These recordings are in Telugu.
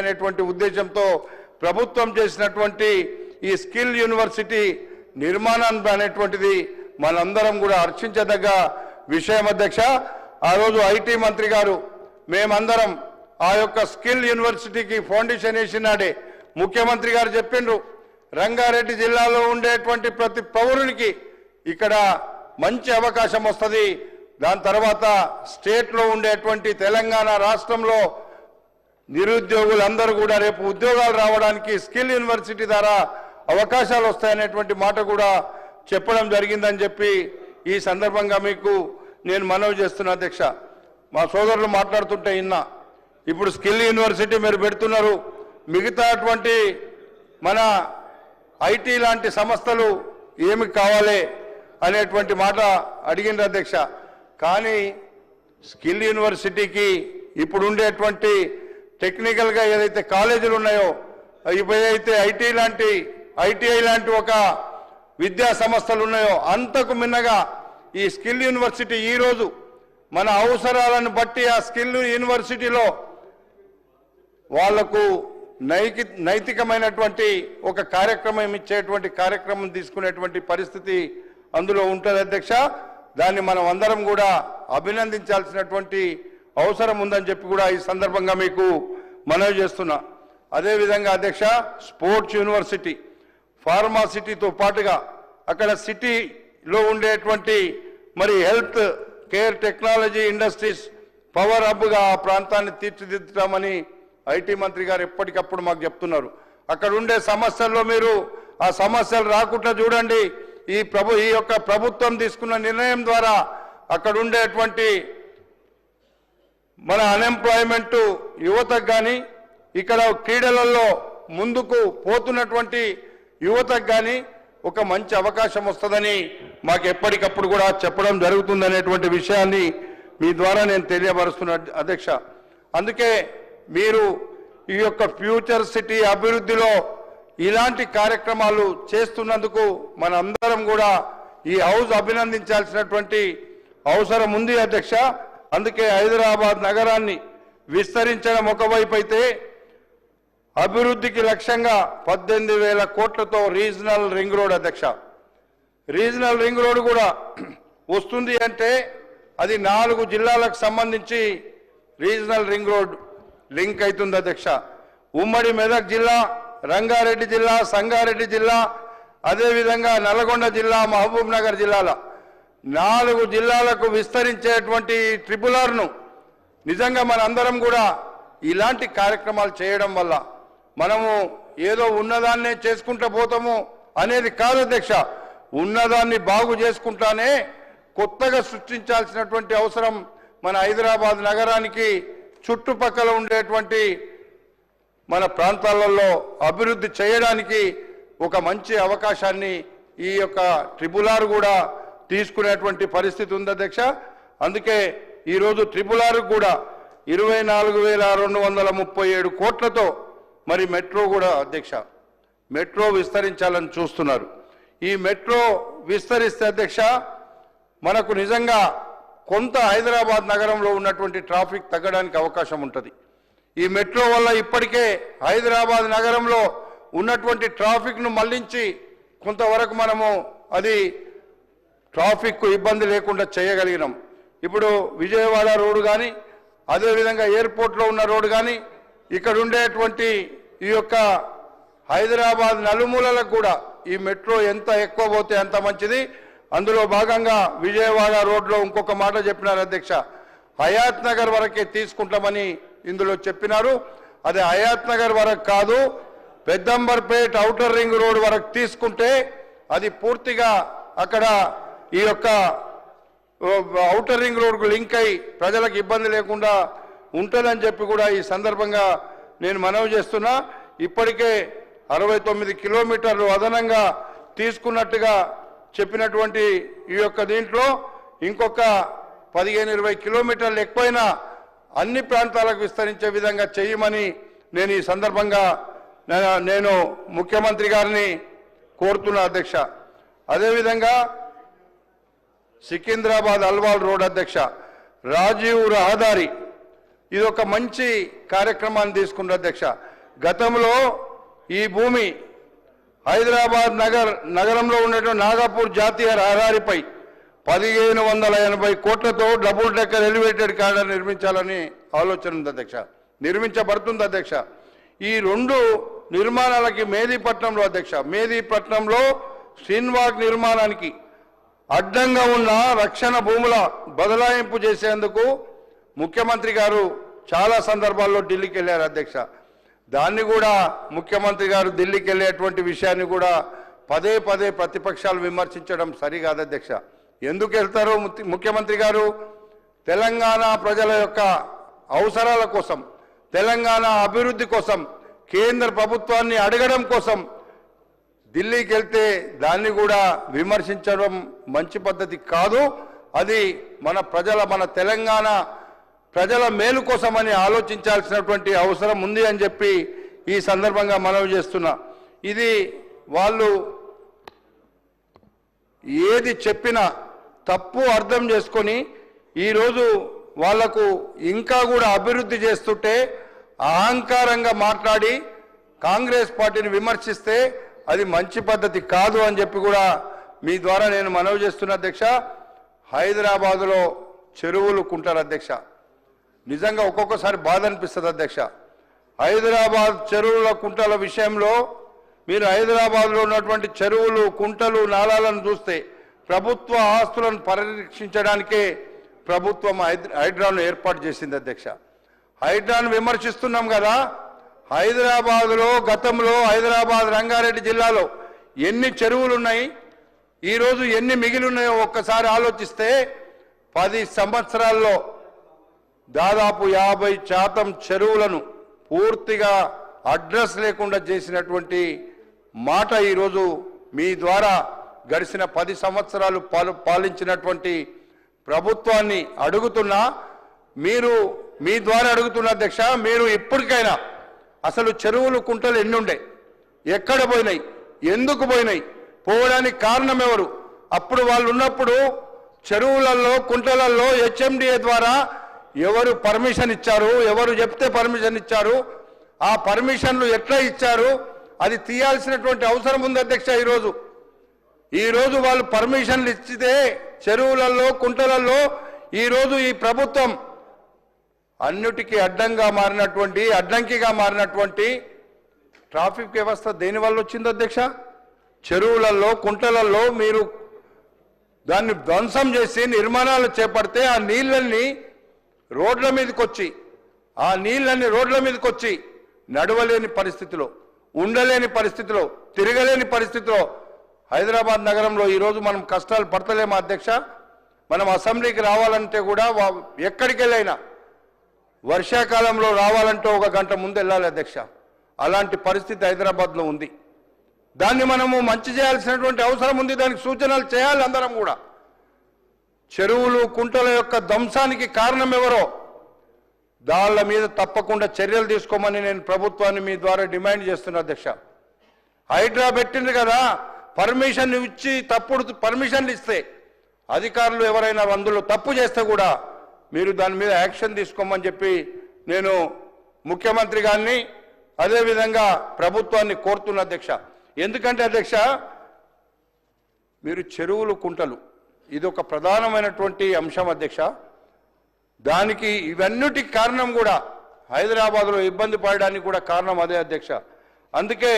అనేటువంటి ఉద్దేశంతో ప్రభుత్వం చేసినటువంటి ఈ స్కిల్ యూనివర్సిటీ నిర్మాణం అనేటువంటిది మనందరం కూడా హర్షించదగ్గ విషయం అధ్యక్ష. ఆ రోజు ఐటీ మంత్రి గారు మేమందరం ఆ యొక్క స్కిల్ యూనివర్సిటీకి ఫౌండేషన్ వేసినాడే ముఖ్యమంత్రి గారు చెప్పిండ్రు, రంగారెడ్డి జిల్లాలో ఉండేటువంటి ప్రతి పౌరునికి ఇక్కడ మంచి అవకాశం వస్తుంది. దాని తర్వాత స్టేట్లో ఉండేటువంటి తెలంగాణ రాష్ట్రంలో నిరుద్యోగులందరూ కూడా రేపు ఉద్యోగాలు రావడానికి స్కిల్ యూనివర్సిటీ ద్వారా అవకాశాలు వస్తాయనేటువంటి మాట కూడా చెప్పడం జరిగిందని చెప్పి ఈ సందర్భంగా మీకు నేను మనవి చేస్తున్నా అధ్యక్ష. మా సోదరులు మాట్లాడుతుంటే ఇన్నా, ఇప్పుడు స్కిల్ యూనివర్సిటీ మీరు పెడుతున్నారు, మిగతా అటువంటి మన ఐటీ లాంటి సంస్థలు ఏమి కావాలి అనేటువంటి మాట అడిగిండ్రు అధ్యక్ష. కానీ స్కిల్ యూనివర్సిటీకి ఇప్పుడు ఉండేటువంటి టెక్నికల్గా ఏదైతే కాలేజీలు ఉన్నాయో, ఏదైతే ఐటీఐ లాంటి ఒక విద్యా సంస్థలు ఉన్నాయో అంతకు మిన్నగా ఈ స్కిల్ యూనివర్సిటీ ఈరోజు మన అవసరాలను బట్టి ఆ స్కిల్ యూనివర్సిటీలో వాళ్లకు నైతికమైనటువంటి ఒక కార్యక్రమం ఇచ్చేటువంటి కార్యక్రమం తీసుకునేటువంటి పరిస్థితి అందులో ఉంటుంది అధ్యక్ష. దాన్ని మనం అందరం కూడా అభినందించాల్సినటువంటి అవసరం ఉందని చెప్పి కూడా ఈ సందర్భంగా మీకు మనవి చేస్తున్నా. అదేవిధంగా అధ్యక్ష, స్పోర్ట్స్ యూనివర్సిటీ, ఫార్మాసిటీతో పాటుగా అక్కడ సిటీలో ఉండేటువంటి మరి health care technology industries power హబ్గా ఆ ప్రాంతాన్ని తీర్చిదిద్దుతామని ఐటీ మంత్రి గారు ఎప్పటికప్పుడు మాకు చెప్తున్నారు. అక్కడ ఉండే సమస్యల్లో మీరు ఆ సమస్యలు రాకుండా చూడండి. ఈ యొక్క ప్రభుత్వం తీసుకున్న నిర్ణయం ద్వారా అక్కడ ఉండేటువంటి మన అన్ఎంప్లాయ్మెంట్ యువతకు కానీ ఇక్కడ క్రీడలలో ముందుకు పోతున్నటువంటి యువతకు కానీ ఒక మంచి అవకాశం వస్తుందని మాకు ఎప్పటికప్పుడు కూడా చెప్పడం జరుగుతుందనేటువంటి విషయాన్ని మీ ద్వారా నేను తెలియపరుస్తున్నా అధ్యక్ష. అందుకే మీరు ఈ యొక్క ఫ్యూచర్ సిటీ అభివృద్ధిలో ఇలాంటి కార్యక్రమాలు చేస్తున్నందుకు మనందరం కూడా ఈ హౌస్ అభినందించాల్సినటువంటి అవసరం ఉంది అధ్యక్ష. అందుకే హైదరాబాద్ నగరాన్ని విస్తరించడం ఒకవైపు అయితే అభివృద్ధికి లక్ష్యంగా 18,000 కోట్లతో రీజనల్ రింగ్ రోడ్ అధ్యక్ష. రీజనల్ రింగ్ రోడ్ కూడా వస్తుంది అంటే అది 4 జిల్లాలకు సంబంధించి రీజనల్ రింగ్ రోడ్ లింక్ అవుతుంది అధ్యక్ష. ఉమ్మడి మెదక్ జిల్లా, రంగారెడ్డి జిల్లా, సంగారెడ్డి జిల్లా, అదేవిధంగా నల్గొండ జిల్లా, మహబూబ్ నగర్ జిల్లాల 4 జిల్లాలకు విస్తరించేటువంటి ట్రిపుల్ ఆర్ను నిజంగా మనందరం కూడా ఇలాంటి కార్యక్రమాలు చేయడం వల్ల మనము ఏదో ఉన్నదాన్నే చేసుకుంటూ పోతాము అనేది కాదు అధ్యక్ష. ఉన్నదాన్ని బాగు చేసుకుంటానే కొత్తగా సృష్టించాల్సినటువంటి అవసరం మన హైదరాబాద్ నగరానికి చుట్టుపక్కల ఉండేటువంటి మన ప్రాంతాలలో అభివృద్ధి చేయడానికి ఒక మంచి అవకాశాన్ని ఈ యొక్క ట్రిపుల్ ఆర్ కూడా తీసుకునేటువంటి పరిస్థితి ఉంది అధ్యక్ష. అందుకే ఈరోజు ట్రిపుల్ ఆర్ కూడా 24,237 కోట్లతో మరి మెట్రో కూడా అధ్యక్ష, మెట్రో విస్తరించాలని చూస్తున్నారు. ఈ మెట్రో విస్తరిస్తే అధ్యక్ష మనకు నిజంగా కొంత హైదరాబాద్ నగరంలో ఉన్నటువంటి ట్రాఫిక్ తగ్గడానికి అవకాశం ఉంటుంది. ఈ మెట్రో వల్ల ఇప్పటికే హైదరాబాద్ నగరంలో ఉన్నటువంటి ట్రాఫిక్ను మళ్లించి కొంతవరకు మనము అది ట్రాఫిక్ ఇబ్బంది లేకుండా చేయగలిగినాం. ఇప్పుడు విజయవాడ రోడ్డు కానీ, అదేవిధంగా ఎయిర్పోర్ట్లో ఉన్న రోడ్డు కానీ, ఇక్కడ ఉండేటువంటి ఈ యొక్క హైదరాబాద్ నలుమూలలకు కూడా ఈ మెట్రో ఎంత ఎక్కువ పోతే అంత మంచిది. అందులో భాగంగా విజయవాడ రోడ్లో ఇంకొక మాట చెప్పినారు అధ్యక్ష, హయాత్ నగర్ వరకే తీసుకుంటామని ఇందులో చెప్పినారు. అది హయాత్ నగర్ వరకు కాదు, పెద్దంబర్పేట్ ఔటర్ రింగ్ రోడ్ వరకు తీసుకుంటే అది పూర్తిగా అక్కడ ఈ యొక్క ఔటర్ రింగ్ రోడ్కు లింక్ అయి ప్రజలకు ఇబ్బంది లేకుండా ఉంటుందని చెప్పి కూడా ఈ సందర్భంగా నేను మనవి చేస్తున్నా. ఇప్పటికే 69 కిలోమీటర్లు అదనంగా తీసుకున్నట్టుగా చెప్పినటువంటి ఈ యొక్క దీంట్లో ఇంకొక 15-20 కిలోమీటర్లు ఎక్కువైనా అన్ని ప్రాంతాలకు విస్తరించే విధంగా చేయమని నేను ఈ సందర్భంగా నేను ముఖ్యమంత్రి గారిని కోరుతున్నా అధ్యక్ష. అదేవిధంగా సికింద్రాబాద్ అల్వాల్ రోడ్ అధ్యక్ష, రాజీవ్ రహదారి ఇది ఒక మంచి కార్యక్రమాన్ని తీసుకున్న అధ్యక్ష. గతంలో ఈ భూమి హైదరాబాద్ నగరంలో ఉన్నటువంటి నాగపూర్ జాతీయ రహదారిపై 1580 కోట్లతో డబుల్ డెక్కర్ ఎలివేటెడ్ కారిడార్ నిర్మించాలని ఆలోచన ఉంది అధ్యక్ష. నిర్మించబడుతుంది అధ్యక్ష. ఈ 2 నిర్మాణాలకి మేదీపట్నంలో అధ్యక్ష, మేదీపట్నంలో శ్రీన్వాక్ నిర్మాణానికి అడ్డంగా ఉన్న రక్షణ భూముల బదలాయింపు చేసేందుకు ముఖ్యమంత్రి గారు చాలా సందర్భాల్లో ఢిల్లీకి వెళ్ళారు అధ్యక్ష. దాన్ని కూడా ముఖ్యమంత్రి గారు ఢిల్లీకి వెళ్ళేటువంటి విషయాన్ని కూడా పదే పదే ప్రతిపక్షాలు విమర్శించడం సరికాదు అధ్యక్ష. ఎందుకు వెళ్తారు ముఖ్యమంత్రి గారు? తెలంగాణ ప్రజల యొక్క అవసరాల కోసం, తెలంగాణ అభివృద్ధి కోసం, కేంద్ర ప్రభుత్వాన్ని అడగడం కోసం ఢిల్లీకి వెళ్తే దాన్ని కూడా విమర్శించడం మంచి పద్ధతి కాదు. అది మన తెలంగాణ ప్రజల మేలు కోసమని ఆలోచించాల్సినటువంటి అవసరం ఉంది అని చెప్పి ఈ సందర్భంగా మనవి చేస్తున్నా. ఇది వాళ్ళు ఏది చెప్పినా తప్పు అర్థం చేసుకొని ఈరోజు వాళ్లకు ఇంకా కూడా అభివృద్ధి చేస్తుంటే అహంకారంగా మాట్లాడి కాంగ్రెస్ పార్టీని విమర్శిస్తే అది మంచి పద్ధతి కాదు అని చెప్పి కూడా మీ ద్వారా నేను మనవి చేస్తున్నా అధ్యక్ష. హైదరాబాదులో చెరువులు కుంటారు అధ్యక్ష. నిజంగా ఒక్కొక్కసారి బాధ అనిపిస్తుంది అధ్యక్ష. హైదరాబాద్ చెరువుల కుంటల విషయంలో మీరు హైదరాబాద్లో ఉన్నటువంటి చెరువులు, కుంటలు, నాలాలను చూస్తే ప్రభుత్వ ఆస్తులను పరిరక్షించడానికే ప్రభుత్వం హైడ్రాను ఏర్పాటు చేసింది అధ్యక్ష. హైడ్రాను విమర్శిస్తున్నాం కదా. హైదరాబాద్లో గతంలో హైదరాబాద్ రంగారెడ్డి జిల్లాలో ఎన్ని చెరువులు ఉన్నాయి, ఈరోజు ఎన్ని మిగిలి ఉన్నాయో ఒక్కసారి ఆలోచిస్తే 10 సంవత్సరాల్లో దాదాపు 50% చెరువులను పూర్తిగా అడ్రస్ లేకుండా చేసినటువంటి మాట ఈరోజు మీ ద్వారా గడిచిన 10 సంవత్సరాలు పాలించినటువంటి ప్రభుత్వాన్ని అడుగుతున్నా. మీరు మీ ద్వారా అడుగుతున్న అధ్యక్ష, మీరు ఇప్పటికైనా అసలు చెరువులు, కుంటలు ఎన్ని ఉండే, ఎక్కడ పోయినాయి, ఎందుకు పోయినాయి, పోవడానికి కారణం ఎవరు? అప్పుడు వాళ్ళు ఉన్నప్పుడు చెరువులలో, కుంటలలో హెచ్ఎండిఏ ద్వారా ఎవరు పర్మిషన్ ఇచ్చారు, ఎవరు చెప్తే పర్మిషన్ ఇచ్చారు, ఆ పర్మిషన్లు ఎట్లా ఇచ్చారు, అది తీయాల్సినటువంటి అవసరం ఉంది అధ్యక్ష. ఈరోజు వాళ్ళు పర్మిషన్లు ఇచ్చితే చెరువులలో, కుంటలలో ఈరోజు ఈ ప్రభుత్వం అన్నిటికీ అడ్డంకిగా మారినటువంటి ట్రాఫిక్ వ్యవస్థ దేనివల్ల వచ్చింది అధ్యక్ష? చెరువులలో, కుంటలలో మీరు దాన్ని ధ్వంసం చేసి నిర్మాణాలు చేపడితే ఆ నీళ్ళని రోడ్ల మీదకి వచ్చి నడవలేని పరిస్థితిలో, ఉండలేని పరిస్థితిలో, తిరగలేని పరిస్థితిలో హైదరాబాద్ నగరంలో ఈరోజు మనం కష్టాలు పడతలేమా అధ్యక్ష? మనం అసెంబ్లీకి రావాలంటే కూడా ఎక్కడికి వెళ్ళైనా వర్షాకాలంలో రావాలంటే 1 గంట ముందు వెళ్ళాలి అధ్యక్ష. అలాంటి పరిస్థితి హైదరాబాద్లో ఉంది. దాన్ని మనము మంచి చేయాల్సినటువంటి అవసరం ఉంది. దానికి సూచనలు చేయాలి అందరం కూడా. చెరువులు, కుంటల యొక్క ధ్వంసానికి కారణం ఎవరో దాళ్ళ మీద తప్పకుండా చర్యలు తీసుకోమని నేను ప్రభుత్వాన్ని మీ ద్వారా డిమాండ్ చేస్తున్నా అధ్యక్ష. హైడ్రా పెట్టింది కదా, పర్మిషన్ ఇచ్చి తప్పుడు పర్మిషన్లు ఇస్తే అధికారులు ఎవరైనా అందులో తప్పు చేస్తే కూడా మీరు దాని మీద యాక్షన్ తీసుకోమని చెప్పి నేను ముఖ్యమంత్రి గారిని అదేవిధంగా ప్రభుత్వాన్ని కోరుతున్న అధ్యక్ష. ఎందుకంటే అధ్యక్ష, మీరు చెరువులు, కుంటలు ఇది ఒక ప్రధానమైనటువంటి అంశం అధ్యక్ష. దానికి ఇవన్నిటికి కారణం కూడా హైదరాబాద్లో ఇబ్బంది పడడానికి కూడా కారణం అదే అధ్యక్ష. అందుకే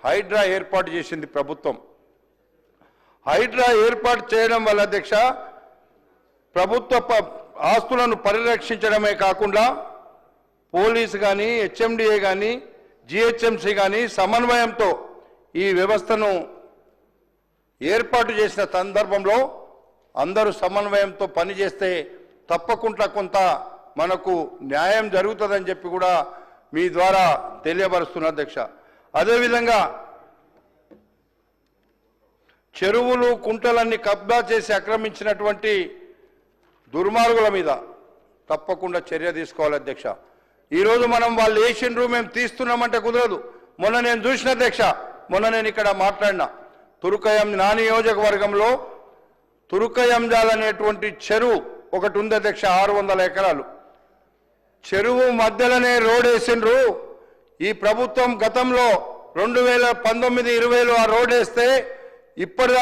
హైడ్రా ఏర్పాటు చేసింది ప్రభుత్వం. హైడ్రా ఏర్పాటు చేయడం వల్ల అధ్యక్ష ప్రభుత్వ ఆస్తులను పరిరక్షించడమే కాకుండా పోలీసు కానీ, హెచ్ఎండిఏ కానీ, జిహెచ్ఎంసీ కానీ సమన్వయంతో ఈ వ్యవస్థను ఏర్పాటు చేసిన సందర్భంలో అందరూ సమన్వయంతో పనిచేస్తే తప్పకుండా కొంత మనకు న్యాయం జరుగుతుందని చెప్పి కూడా మీ ద్వారా తెలియపరుస్తున్న అధ్యక్ష. అదేవిధంగా చెరువులు, కుంటలన్నీ కబ్జా చేసి ఆక్రమించినటువంటి దుర్మార్గుల మీద తప్పకుండా చర్య తీసుకోవాలి అధ్యక్ష. ఈరోజు మనం వాళ్ళు ఏషియన్ రూమ్ మేము తీస్తున్నామంటే కుదరదు. మొన్న నేను చూసిన అధ్యక్ష, నేను ఇక్కడ మాట్లాడిన తురుకయం నా నియోజకవర్గంలో తురుకయంజాల్ అనేటువంటి చెరువు ఒకటి ఉంది అధ్యక్ష. 600 ఎకరాలు చెరువు మధ్యలోనే రోడ్ వేసిండ్రు. ఈ ప్రభుత్వం గతంలో 2019-20లో ఆ రోడ్ వేస్తే ఇప్పటిదాకా